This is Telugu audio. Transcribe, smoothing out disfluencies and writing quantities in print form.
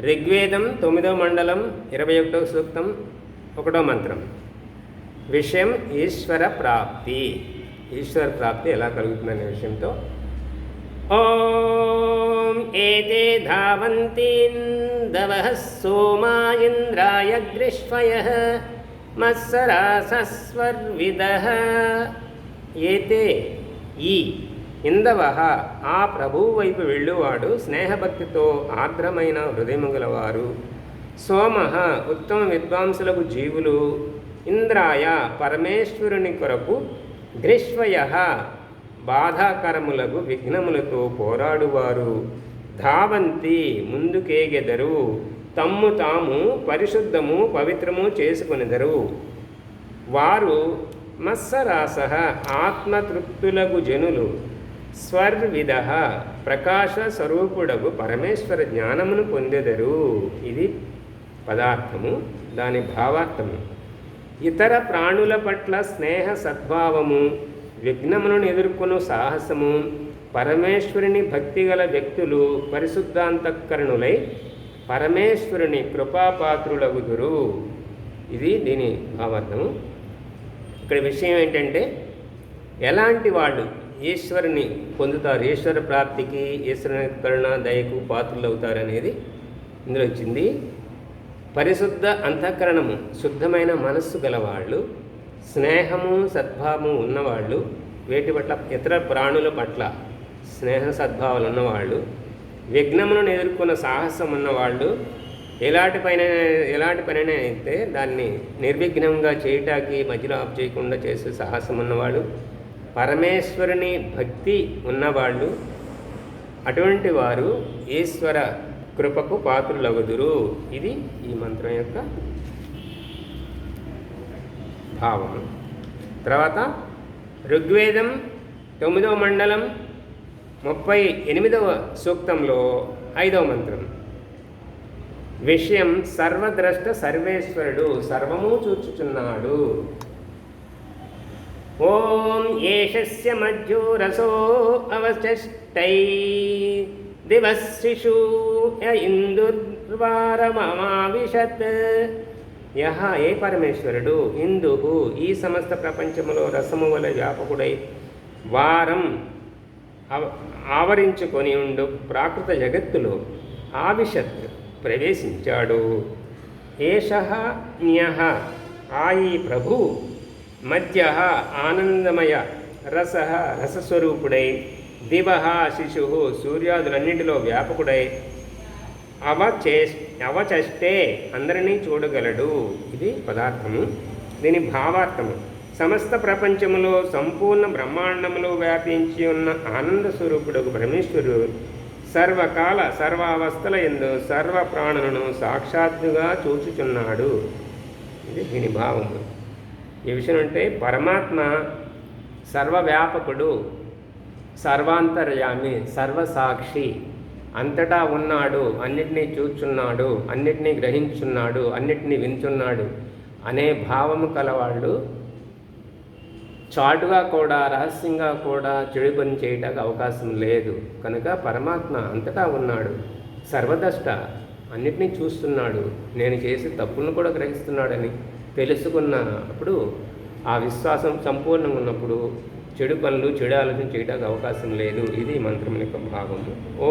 ఋగ్వేదం 9వ మండలం 21వ సూక్తం 1వ మంత్రం. విషయం ఈశ్వర ప్రాప్తి. ఈశ్వర ప్రాప్తి ఎలా కలుగుతుందనే విషయంతో ఓం ఏతే ధావంతీందవః సోమా ఇంద్రాయ గ్రీష్వయః మత్సరాసస్వర్విదః. ఏతే ఈ ఇందవః ఆ ప్రభువు వైపు వెళ్ళువాడు స్నేహభక్తితో ఆర్ద్రమైన హృదయము గలవారు. సోమః ఉత్తమ విద్వాంసులకు జీవులు. ఇంద్రాయ పరమేశ్వరుని కొరకు. గ్రీష్వయః బాధాకరములకు విఘ్నములతో పోరాడువారు. ధావంతి ముందుకేగెదరు. తమ్ము తాము పరిశుద్ధము పవిత్రము చేసుకొనెదరు. వారు మత్సరాస ఆత్మతృప్తులకు జనులు. స్వర్విద ప్రకాశ స్వరూపుడగు పరమేశ్వర జ్ఞానమును పొందెదరు. ఇది పదార్థము, దాని భావార్థము. ఇతర ప్రాణుల పట్ల స్నేహ సద్భావము, విఘ్నములను ఎదుర్కొను సాహసము. పరమేశ్వరుని భక్తిగల వ్యక్తులు పరిశుద్ధాంతఃకరణులై పరమేశ్వరుని కృపాపాత్రులగుదురు. ఇది దీని భావార్థము. ఇక్కడ విషయం ఏంటంటే, ఎలాంటి వాళ్ళు ఈశ్వరుని పొందుతారు, ఈశ్వర ప్రాప్తికి, ఈశ్వరుని కరుణ దయకు పాత్రులు అవుతారు అనేది ఇందులో వచ్చింది. పరిశుద్ధ అంతఃకరణము, శుద్ధమైన మనస్సు గలవాళ్ళు, స్నేహము సద్భావము ఉన్నవాళ్ళు, వేటి పట్ల ఇతర ప్రాణుల పట్ల స్నేహ సద్భావాలు ఉన్నవాళ్ళు, విఘ్నములను ఎదుర్కొన్న సాహసం ఉన్నవాళ్ళు, ఎలాంటి పనైనా అయితే దాన్ని నిర్విఘ్నంగా చేయటానికి మధ్యలో ఆఫ్ చేయకుండా చేసే సాహసం ఉన్నవాళ్ళు, పరమేశ్వరుని భక్తి ఉన్నవాళ్ళు, అటువంటి వారు ఈశ్వర కృపకు పాత్రులగుదురు. ఇది ఈ మంత్రం యొక్క భావం. తర్వాత ఋగ్వేదం 9వ మండలం 38వ సూక్తంలో 5వ మంత్రం. విషయం సర్వద్రష్ట సర్వేశ్వరుడు, సర్వము చూచుచున్నాడు. ఓం ఏషస్య మధ్యో రసో అవచష్టై దివశిషు ఇందుర్వారమావిశత్. యహ ఏ పరమేశ్వరుడు ఇందుహు ఈ సమస్త ప్రపంచములో రసము వలె వ్యాపకుడై వారం ఆవరించుకొని ఉండు ప్రాకృత జగత్తులో ఆవిశత్ ప్రవేశించాడు. ఏషః న్యః ఆ ఈ ప్రభు మధ్య ఆనందమయ రసః రసస్వరూపుడై దివః శిశు సూర్యాదులన్నింటిలో వ్యాపకుడై అవచష్టే అందరినీ చూడగలడు. ఇది పదార్థము. దీని భావార్థము. సమస్త ప్రపంచములో సంపూర్ణ బ్రహ్మాండములో వ్యాపించి ఉన్న ఆనంద స్వరూపుడు పరమేశ్వరుడు సర్వకాల సర్వావస్థల యందు సర్వ ప్రాణులను సాక్షాత్తుగా చూచుచున్నాడు. ఇది దీని భావము. ఈ విషయం అంటే పరమాత్మ సర్వవ్యాపకుడు, సర్వాంతర్యామి, సర్వసాక్షి, అంతటా ఉన్నాడు, అన్నిటినీ చూచున్నాడు, అన్నిటినీ గ్రహించున్నాడు, అన్నిటినీ వింటున్నాడు అనే భావము కలవాళ్ళు చాటుగా కూడా రహస్యంగా కూడా చెడు పని చేయడానికి అవకాశం లేదు. కనుక పరమాత్మ అంతటా ఉన్నాడు, సర్వదష్ట, అన్నిటినీ చూస్తున్నాడు, నేను చేసే తప్పులను కూడా గ్రహిస్తున్నాడని తెలుసుకున్నప్పుడు ఆ విశ్వాసం సంపూర్ణంగా ఉన్నప్పుడు చెడు పనులు చెడు ఆలోచన చేయడానికి అవకాశం లేదు. ఇది మంత్రం యొక్క భాగము. ఓ